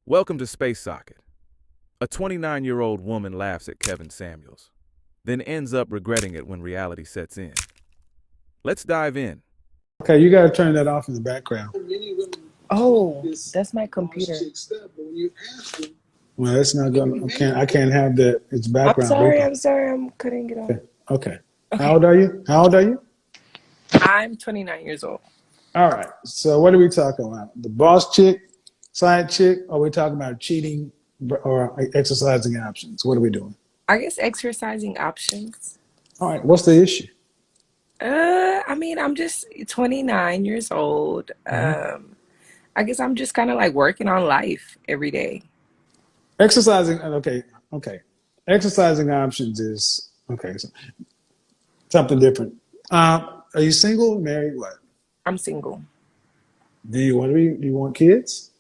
Welcome to Space Socket. A 29-year-old woman laughs at Kevin Samuels, then ends up regretting it when reality sets in. Let's dive in. Okay, you gotta turn that off in the background. Oh, that's my computer. Well, that's not gonna. I can't have that. It's background. I'm sorry, I'm cutting it off. Okay. Okay. How Okay, old are you? How old are you? I'm 29 years old. All right. So what are we talking about? The boss chick, side chick, or are we talking about cheating or exercising options? What are we doing? I guess exercising options. All right. What's the issue? I'm just 29 years old. Mhm. I guess I'm just kind of like working on life every day. Exercising. Okay. Okay. Exercising options is okay. So something different. Are you single? Married? What? I'm single. Do you want to be? Do you want kids?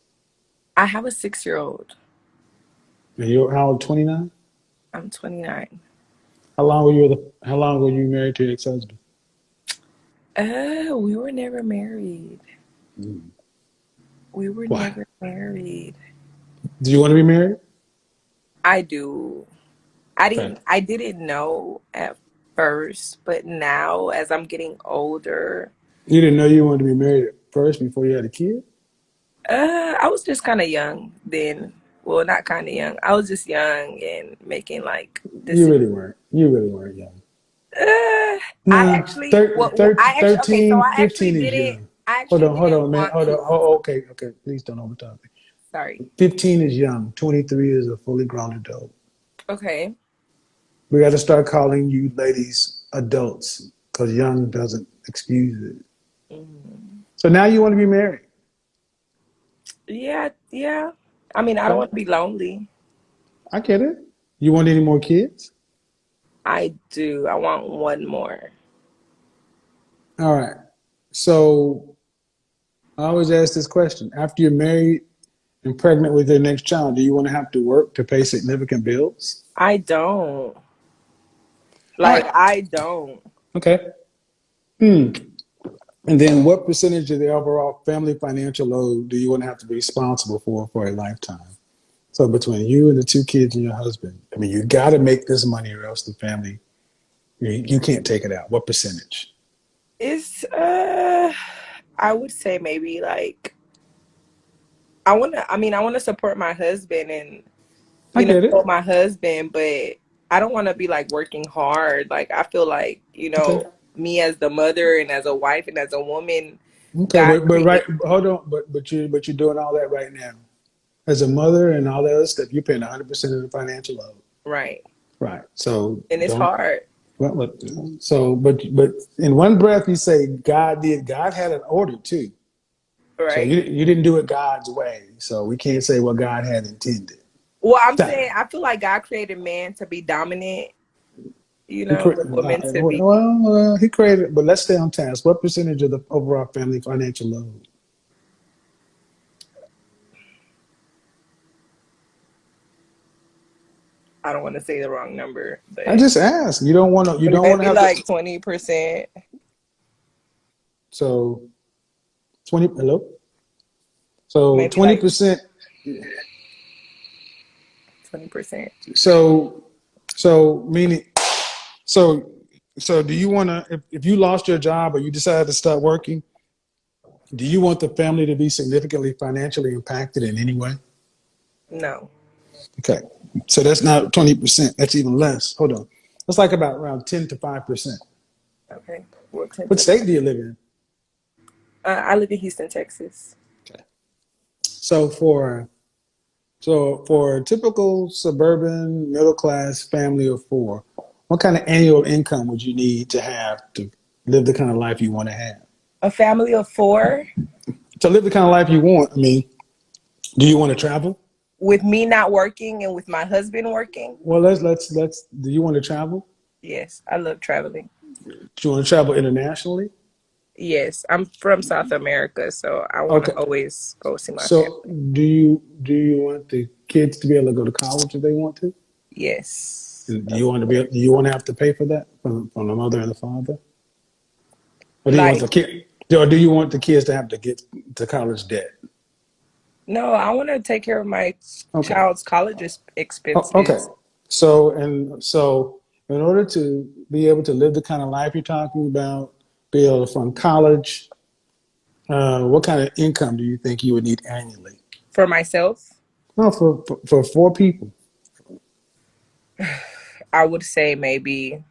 I have a 6-year-old. And you're how old? 29. I'm 29. How long were you married to your ex-husband? We were never married. Mm. We were Why? never married. Do you want to be married? I do. I Okay. didn't I didn't know at first, but now as I'm getting older, You didn't know you wanted to be married at first before you had a kid? I was just kind of young then. Well, not kind of young. I was just young and making like You decisions. really weren't. You really weren't young. Uh, I Nah, actually, I actually, okay, so 13, 15 is young. I Hold actually on, hold didn't on, man. want Hold on. kids. Oh, okay, okay. Please don't overtalk me. Sorry. 15 is young. 23 is a fully grown adult. Okay. We got to start calling you ladies adults because young doesn't excuse it. Mhm. So now you want to be married. Yeah, yeah. I mean, I don't Okay. want to be lonely. I get it. You want any more kids? I do. I want one more. All right. So I always ask this question. After you're married and pregnant with your next child, do you want to have to work to pay significant bills? I don't. All Like, right. I don't. Okay. Hmm. And then what percentage of the overall family financial load do you want to have to be responsible for a lifetime? So between you and the two kids and your husband, I mean, you got to make this money or else the family, you can't take it out. What percentage? It's I would say maybe like I want to support my husband and I get support it. my husband, but I don't want to be like working hard. Like I feel like, Okay. me as the mother and as a wife and as a woman, Okay. God But right, created hold on. But you're doing all that right now. As a mother and all that other stuff, you're paying 100% of the financial load. right. Right. So And it's don't. hard. Well, but in one breath you say God did. God had an order too. So Right. you didn't do it God's way. So we can't say what God had intended. Well, I'm That- saying I feel like God created man to be dominant, He the woman to be. he created. But let's stay on task. What percentage of the overall family financial load? I don't want to say the wrong number, I but just asked. You don't want to. You don't want to maybe have to. like 20%. So 20. Hello. So Maybe like 20%. 20%. So meaning so do you want to if you lost your job or you decided to start working, do you want the family to be significantly financially impacted in any way? No. Okay. So that's not 20%. That's even less. Hold on. That's like about around 10 to 5%. Okay. Well, 10 What to state do you live in? I live in Houston, Texas. Okay. So for a typical suburban middle class family of four, what kind of annual income would you need to have to live the kind of life you want to have? A family of four To live the kind of life you want, I mean, do you want to travel? with me not working and with my husband working. Well, do you want to travel? Yes, I love traveling. Do you want to travel internationally? Yes, I'm from South America, so I want to Okay. always go see my So family. do you want the kids to be able to go to college if they want to? Yes, And of course. do you want to have to pay for that from the mother and the father? Or do you want Like, the kid or do you want the kids to have to get to college debt? No, I want to take care of my Okay. child's college Okay. expenses. So in order to be able to live the kind of life you're talking about, be able to fund college, what kind of income do you think you would need annually? For myself, No, for four people. I would say maybe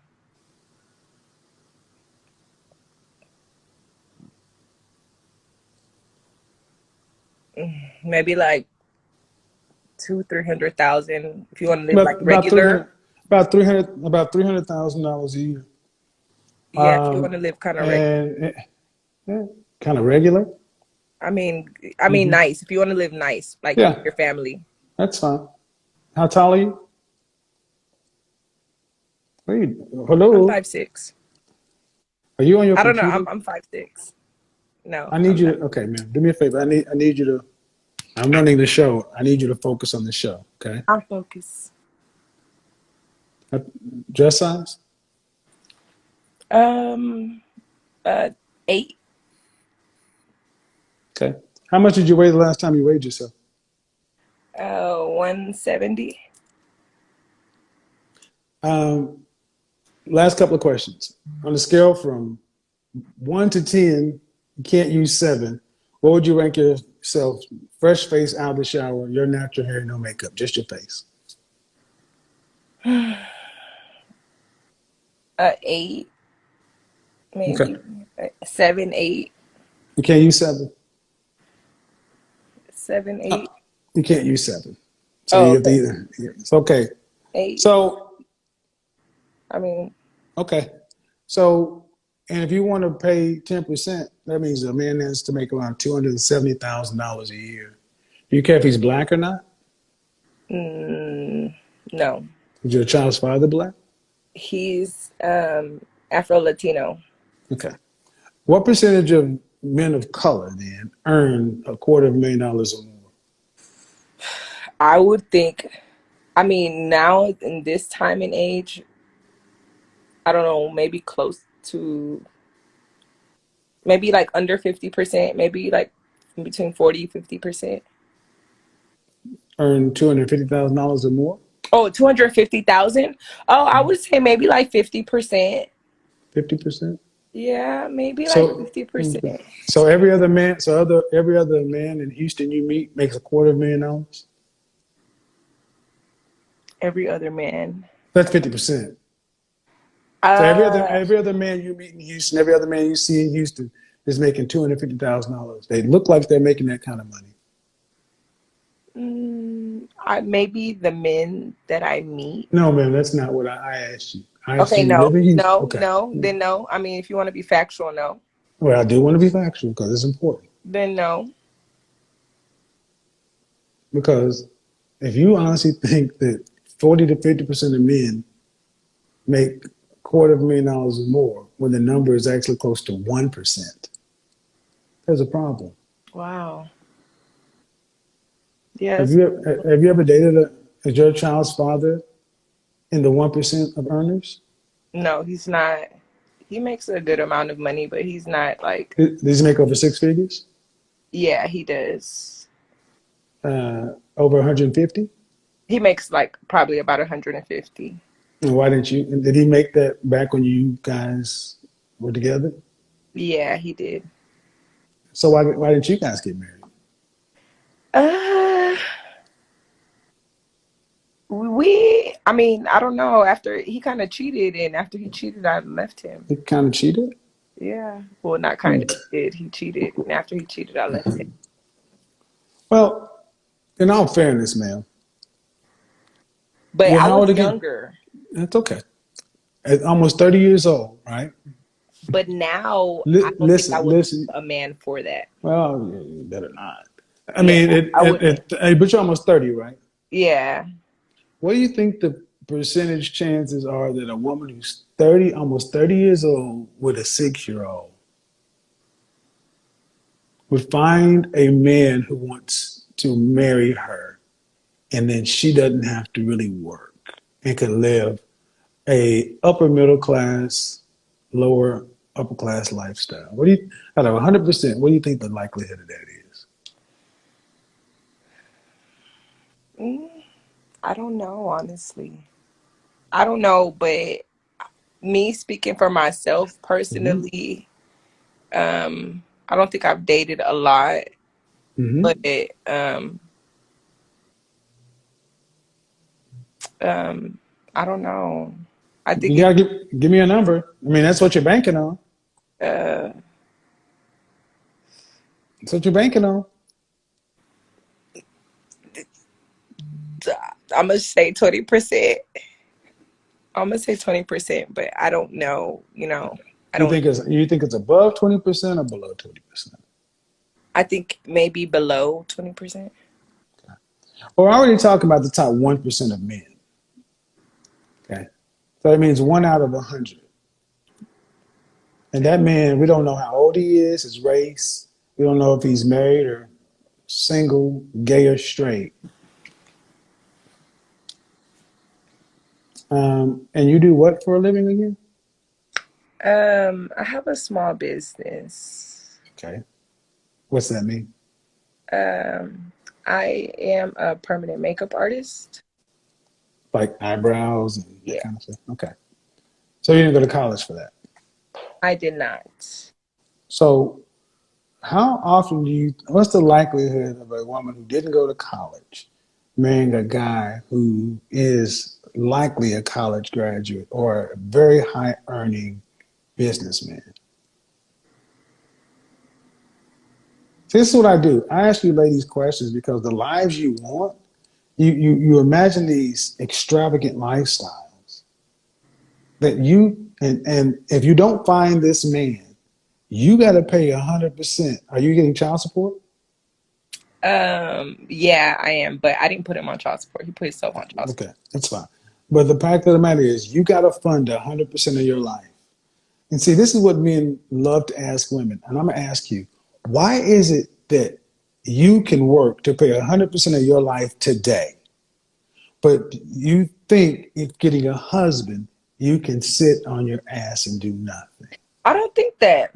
like two, 300,000 if you want to live like About three regular. hundred, about $300,000 a year. Yeah, if you want to live kind of regular. And kind of regular. I mean, I mean Hmm. nice. If you want to live nice, like with Yeah, your family. that's fine. How tall are you? Wait, I'm hello. 5'6". Are you on your I don't know. computer? I'm 5'6". No, I need I'm you not. to. Okay, man. Do me a favor. I need you to. I'm running the show. I need you to focus on the show. Okay. I'm focused. Uh, Dress size. Um, uh, 8, Okay. How much did you weigh the last time you weighed yourself? 170. Um, Last couple of questions. On a scale from 1 to 10, you can't use 7. What would you rank yourself? Fresh face out of the shower, your natural hair, no makeup, just your face. 8, Okay. maybe 7, 8, You can't use 7. 7, 8. You can't use 7. So Oh, you have to okay. either. It's okay. 8. So I mean, okay. So and if you want to pay 10%, that means a man has to make around $270,000 a year. Do you care if he's black or not? mm, no. Is your child's father black? He's Afro Latino. Okay. What percentage of men of color then earn $250,000 or more? I would think, I mean, now in this time and age, I don't know, maybe close to, maybe like under 50%, maybe like between 40, 50%. Earn $250,000 or more? Oh, 250,000. Oh, I would say maybe like 50%. 50%? Yeah, maybe like So 50%. every other man in Houston you meet makes $250,000? Every other man. That's 50%. So Uh, every other man you meet in Houston, every other man you see in Houston is making $250,000. They look like they're making that kind of money. maybe the men that I meet. No, man, that's not what I asked you. I asked Okay, you, you live no, in Houston. no, Okay. no, then no. I mean, if you want to be factual, no, Well, I do want to be factual because it's important. then no. Because if you honestly think that 40 to 50% of men make $250,000 or more when the number is actually close to 1%, there's a problem. Wow. Have Yes. you have you ever dated your child's father in the 1% of earners? No, he's not. He makes a good amount of money, but he's not like, Does he make over 6 figures? yeah, he does. Over 150? He makes like probably about 150. And why didn't you? Did he make that back when you guys were together? Yeah, he did. So why didn't you guys get married? Uh, I mean, I don't know. After he kind of cheated, and after he cheated, I left him. He kind of cheated. Yeah. Well, not kind Hmm. of. He did. He cheated, and after he cheated, I left him. Well, in all fairness, man, But you're I how old was again? younger. That's okay. At almost 30 years old, right? But now I don't think I Listen, would listen. leave a man for that. Well, you better not. I Yeah, mean, I wouldn't. but you're almost 30, right? Yeah. What do you think the percentage chances are that a woman who's 30, almost 30 years old with a 6-year old would find a man who wants to marry her and then she doesn't have to really work and can live a upper middle class, lower upper class lifestyle? What do you, out of 100%, what do you think the likelihood of that is? Mm, I don't know, honestly. I don't know, but me speaking for myself Hmm. personally, I don't think I've dated a lot, but Hmm. um, I don't know. I think You it, gotta give me a number. I mean, that's what you're banking on. uh, That's what you're banking on. I'm gonna say 20%. I'm gonna say 20%, but I don't know. I don't. You think it's above 20% or below 20%? I think maybe below 20%. We're already talking about the top 1% of men. Okay. So that means one out of 100. And that man, we don't know how old he is, his race. We don't know if he's married or single, gay or straight. And you do what for a living again? I have a small business. Okay. What's that mean? Um, I am a permanent makeup artist. Like eyebrows and that Yeah, kind of stuff? Okay. So you didn't go to college for that. I did not. So how often what's the likelihood of a woman who didn't go to college marrying a guy who is likely a college graduate or a very high earning businessman? See, this is what I do. I ask you ladies questions because the lives you want, you imagine these extravagant lifestyles that and if you don't find this man, you got to pay 100%. Are you getting child support? Yeah, I am, but I didn't put him on child support. He put himself on child support. Okay, that's fine. But the fact of the matter is, you got to fund 100% of your life. And see, this is what men love to ask women. And I'm going to ask you, why is it that you can work to pay 100% of your life today, but you think if getting a husband, you can sit on your ass and do nothing? I don't think that.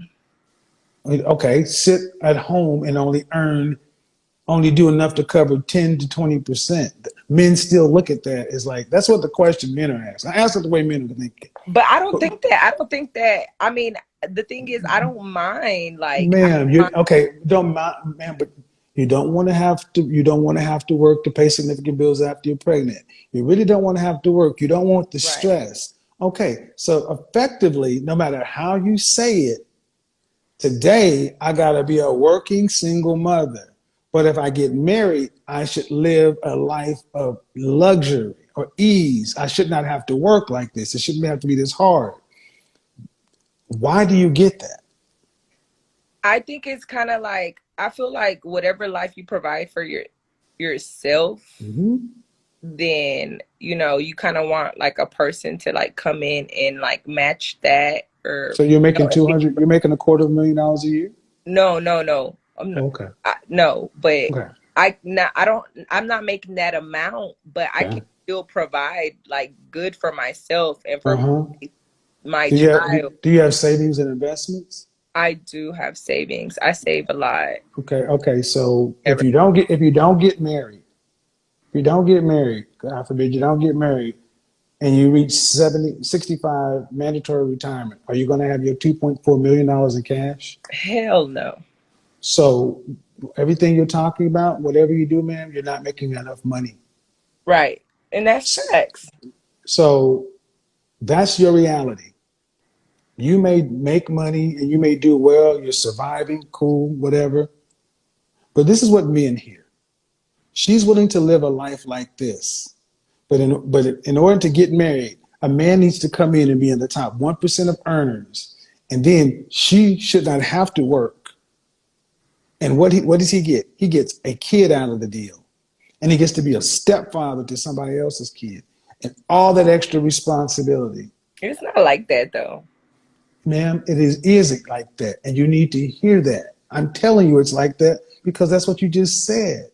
I mean, okay, sit at home and only do enough to cover 10 to 20%. Men still look at that as like, that's what the question men are asking. I ask it the way men are thinking. But I don't But think that. I don't think that. I mean, the thing is, I don't mind. Like, I ma'am, don't you okay, don't mind, ma'am, but you don't want to have to work to pay significant bills after you're pregnant. You really don't want to have to work. You don't want the mind. Right. stress. Okay, so effectively, no matter how you say it, today, I got to be a working single mother. But if I get married, I should live a life of luxury or ease. I should not have to work like this. It shouldn't have to be this hard. Why do you get that? I think it's kind of like I feel like whatever life you provide for yourself, Hmm. then you kind of want like a person to like come in and like match that or So you're making at least, you're making $250,000 a year? no, no, no. Okay. No, but Okay. I'm not making that amount, but I can Okay. still provide like good for myself and for Uh-huh. my child. Do you have savings and investments? I do have savings. I save a lot. Okay. Okay. So Every if you don't get married, if you don't get married, God forbid you don't get married, and you reach 65 mandatory retirement, are you going to have your $2.4 million in cash? hell no. So everything you're talking about, whatever you do, man, you're not making enough money. Right. And that's facts. So that's your reality. You may make money and you may do well, you're surviving, cool, whatever. But this is what men hear. She's willing to live a life like this. But in order to get married, a man needs to come in and be in the top 1% of earners. And then she should not have to work. And what does he get? He gets a kid out of the deal. And he gets to be a stepfather to somebody else's kid. And all that extra responsibility. It's not like that though. Ma'am, it isn't like that. And you need to hear that. I'm telling you it's like that because that's what you just said.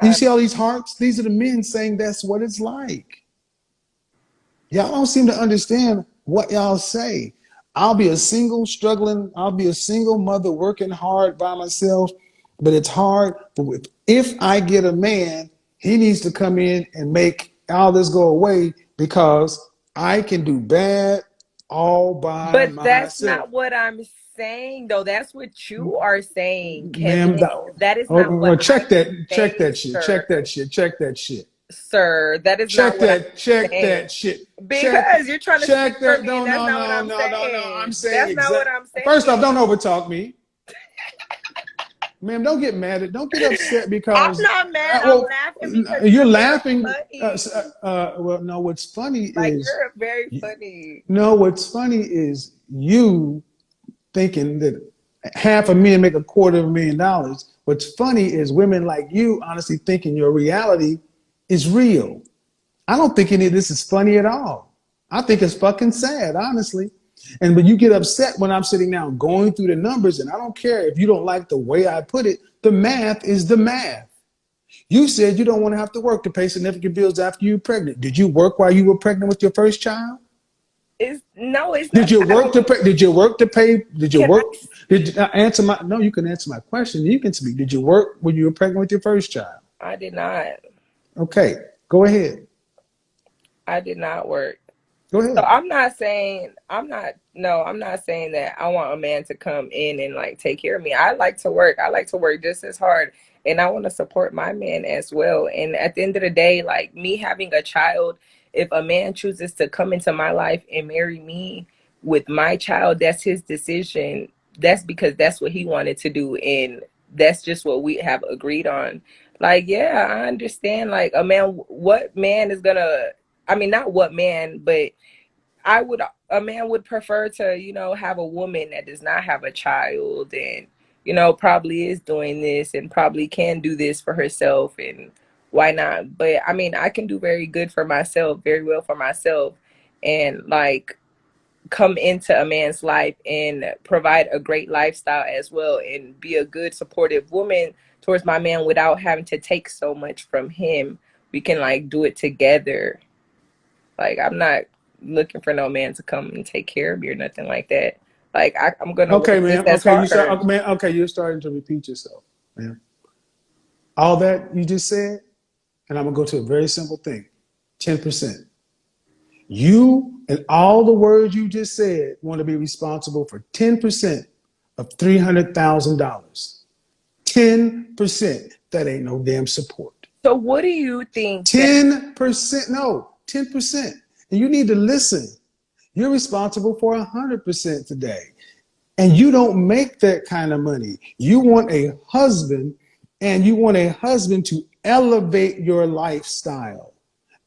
You I, see all these hearts? These are the men saying that's what it's like. Y'all don't seem to understand what y'all say. I'll be a single mother working hard by myself, but it's hard. But If I get a man, he needs to come in and make all this go away because I can do bad all by But that's myself. not what I'm saying, though. That's what you are saying, Ma'am, Kevin. That is not what well, I am check saying, that shit, sir. check that shit. Sir, that is not what I'm Check saying. that shit. Because you're trying to speak Check for that. me, and No, that's no, not what no, I'm no, no, no. I'm saying. saying That's not what exact. I'm First off, saying. don't overtalk me, ma'am. Don't get mad. Don't get upset I'm because not mad. I'm well, laughing because you're you're very laughing. funny. Well, no. What's funny Like, is you're very funny. no. What's funny is you thinking that half a million make $250,000. What's funny is women like you honestly thinking your reality is real. I don't think any of this is funny at all. I think it's fucking sad, honestly. And when you get upset when I'm sitting down going through the numbers, and I don't care if you don't like the way I put it, the math is the math. You said you don't want to have to work to pay significant bills after you're pregnant. Did you work while you were pregnant with your first child? It's no, it's not. Did you I work to don't. pay? Did you work to pay? Did you Can I? work? Did you answer my? No, you can answer my question. You can speak. Did you work when you were pregnant with your first child? I did not. Okay, go ahead. I did not work. Go So ahead. I'm not saying I'm not saying that I want a man to come in and like take care of me. I like to work. I like to work just as hard, and I want to support my man as well. And at the end of the day, like me having a child, if a man chooses to come into my life and marry me with my child, that's his decision. That's because that's what he wanted to do, and that's just what we have agreed on. Like, yeah, I understand. Like, what man is gonna, I mean, not what man, but a man would prefer to, have a woman that does not have a child and, probably is doing this and probably can do this for herself, and why not? But I mean, I can do very good for myself, very well for myself, and like come into a man's life and provide a great lifestyle as well and be a good supportive woman towards my man without having to take so much from him. We can like do it together. Like, I'm not looking for no man to come and take care of me or nothing like that. Like, I'm gonna Okay, work just man. as Okay, you start. hard. Okay, man. Okay, you're starting to repeat yourself, man. All that you just said, and I'm gonna go to a very simple thing: 10%. You and all the words you just said want to be responsible for 10% of $300,000. 10%. That ain't no damn support. So what do you think that 10%. No, 10%. And you need to listen. You're responsible for 100% today. And you don't make that kind of money. You want a husband, and you want a husband to elevate your lifestyle.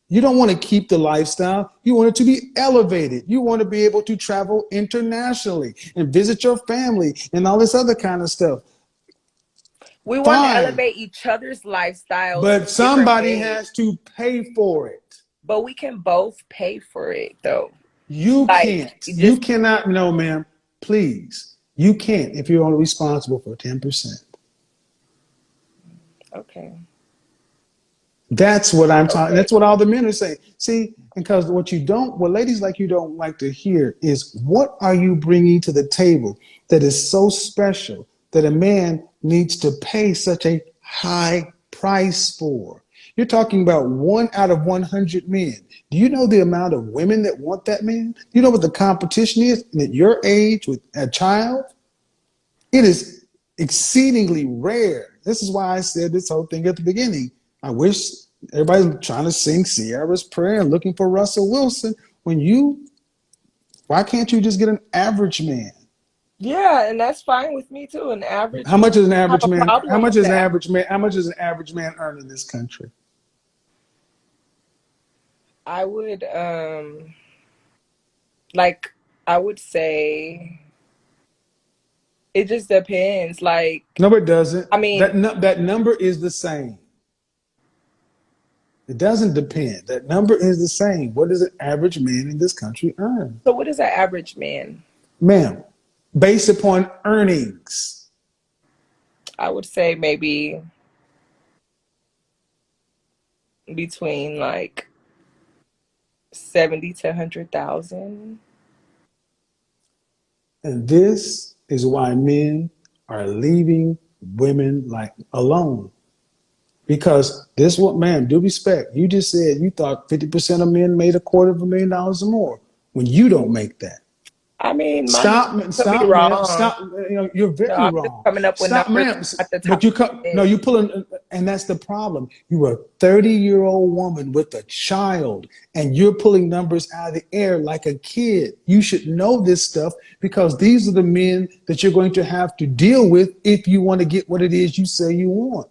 You don't want to keep the lifestyle. You want it to be elevated. You want to be able to travel internationally and visit your family and all this other kind of stuff. we want to Fine. elevate each other's lifestyles in But different somebody ways, has to pay for it. but we can both pay for it though. You Like, can't. you You just cannot. No, ma'am. Please. You can't if you're only responsible for 10%. okay. That's what I'm talking. Okay. That's what all the men are saying. See, because what ladies like you don't like to hear is what are you bringing to the table that is so special that a man needs to pay such a high price for? You're talking about 1 out of 100 men. Do you know the amount of women that want that man? Do you know what the competition is? And at your age with a child, it is exceedingly rare. This is why I said this whole thing at the beginning. I wish everybody's trying to sing Sierra's prayer and looking for Russell Wilson. Why can't you just get an average man? Yeah, and that's fine with me too. An average How man. much is an I have average a man? How problem much with is an that. average man? How much does an average man earn in this country? I would like I would say it just depends. Like, No, it doesn't. I mean, That number is the same. It doesn't depend. That number is the same. What does an average man in this country earn? so what is an average man? Ma'am, based upon earnings. I would say maybe between like 70 to 100,000. And this is why men are leaving women like alone. Because this what, man, due respect, you just said you thought 50% of men made $250,000 or more when you don't make that. I mean, my numbers Stop, could be ma'am. wrong. Stop. You're very I'm just wrong. coming up with Stop, numbers ma'am. at the But top of my no, head. you pulling, and that's the problem. You are a 30-year-old woman with a child, and you're pulling numbers out of the air like a kid. You should know this stuff because these are the men that you're going to have to deal with if you want to get what it is you say you want.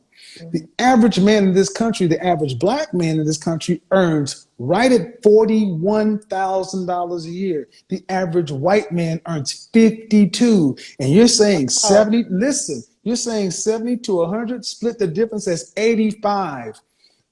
The Mhm. average man in this country, the average black man in this country earns right at $41,000 a year. The average white man earns 52. And you're saying Oh, 70, listen, you're saying 70 to 100, split the difference as 85.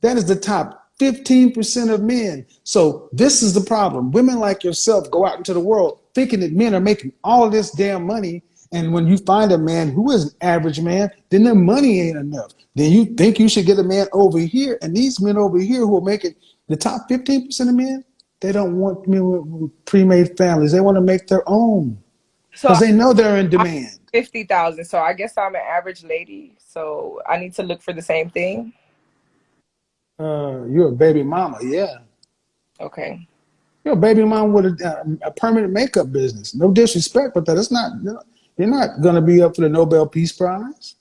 That is the top 15% of men. So this is the problem. Women like yourself go out into the world thinking that men are making all this damn money. And when you find a man who is an average man, then the money ain't enough. Then you think you should get a man over here. And these men over here who are making the top 15% of men, they don't want men with pre-made families. They want to make their own so because they know they're in I'm demand. 50,000. So I guess I'm an average lady. So I need to look for the same thing. You're a baby mama, yeah. Okay. You're a baby mama with a permanent makeup business. No disrespect, but that it's not. You're not going to be up for the Nobel Peace Prize.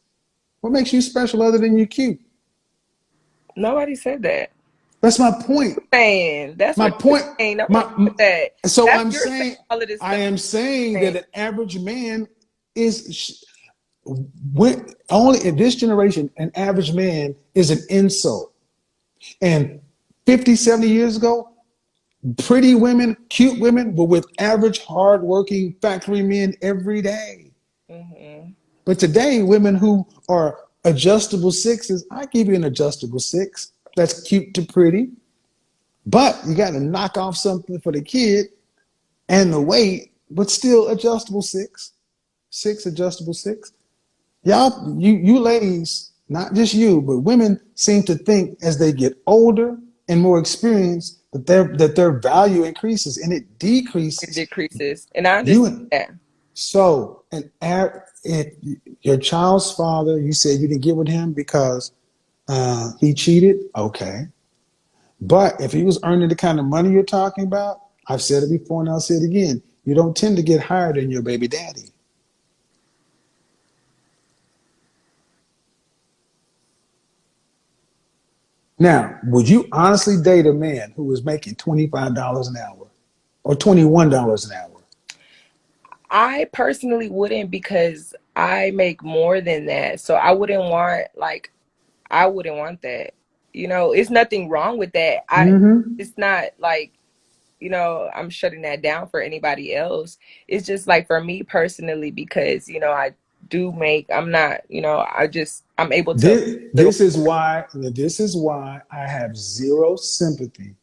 What makes you special other than you're cute? Nobody said that. That's my point. Saying that's My what you're point. saying. Nobody My. said that. So That's I'm you're saying saying, all of this I stuff. am saying that Saying. an average man is when only in this generation, an average man is an insult. And 50, 70 years ago, pretty women, cute women were with average, hardworking factory men every day. Hmm. But today, women who are adjustable sixes, I give you an adjustable six. That's cute to pretty. But you got to knock off something for the kid and the weight, but still adjustable six. Six adjustable six. Y'all, you ladies, not just you, but women seem to think as they get older and more experienced that their value increases and it It decreases. decreases, and I understand You that. so if your child's father, you said you didn't get with him because he cheated, okay. But if he was earning the kind of money you're talking about, I've said it before and I'll say it again. You don't tend to get higher than your baby daddy. Now, would you honestly date a man who was making $25 an hour or $21 an hour? I personally wouldn't because I make more than that. So I wouldn't want that. It's nothing wrong with that. Mm-hmm. It's not like, I'm shutting that down for anybody else. It's just like for me personally because, I do make, I'm not, I'm able to little This is why I have zero sympathy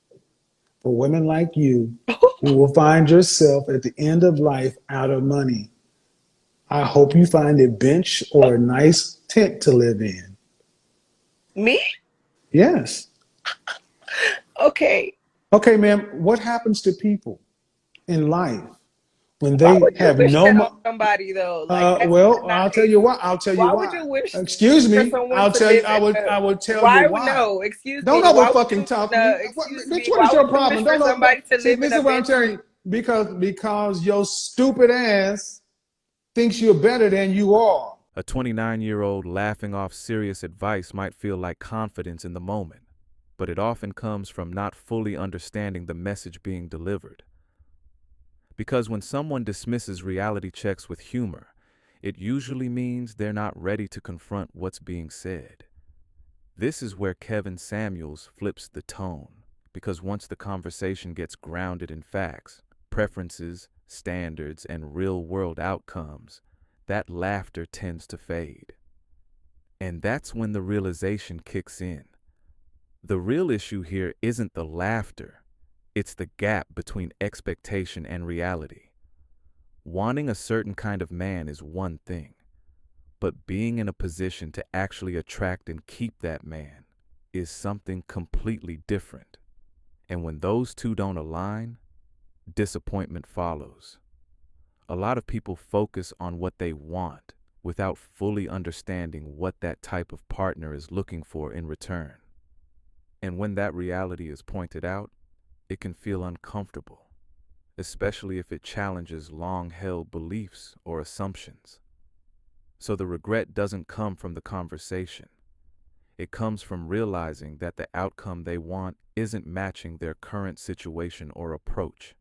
for women like you who will find yourself at the end of life out of money. I hope you find a bench or a nice tent to live in. me. Yes. Okay. Okay, ma'am. What happens to people in life when Why they would you have wish no that on money? somebody though? Like that's Well, not I'll tell you nice. why. I'll tell you Why would why. you wish Excuse for me. someone I'll to tell you. live in a I would tell you why would why. no, excuse Don't me, ever why would fucking you talk to no, me. excuse Bitch, me, what is why your would you problem? wish for Don't know. somebody to See, live in this a is what I'm bench? telling you. Because your stupid ass thinks you're better than you are. A 29-year-old laughing off serious advice might feel like confidence in the moment, but it often comes from not fully understanding the message being delivered. Because when someone dismisses reality checks with humor, it usually means they're not ready to confront what's being said. This is where Kevin Samuels flips the tone, because once the conversation gets grounded in facts, preferences, standards, and real-world outcomes, that laughter tends to fade. And that's when the realization kicks in. The real issue here isn't the laughter, it's the gap between expectation and reality. Wanting a certain kind of man is one thing, but being in a position to actually attract and keep that man is something completely different. And when those two don't align, disappointment follows. A lot of people focus on what they want, without fully understanding what that type of partner is looking for in return. And when that reality is pointed out, it can feel uncomfortable, especially if it challenges long-held beliefs or assumptions. So the regret doesn't come from the conversation. It comes from realizing that the outcome they want isn't matching their current situation or approach.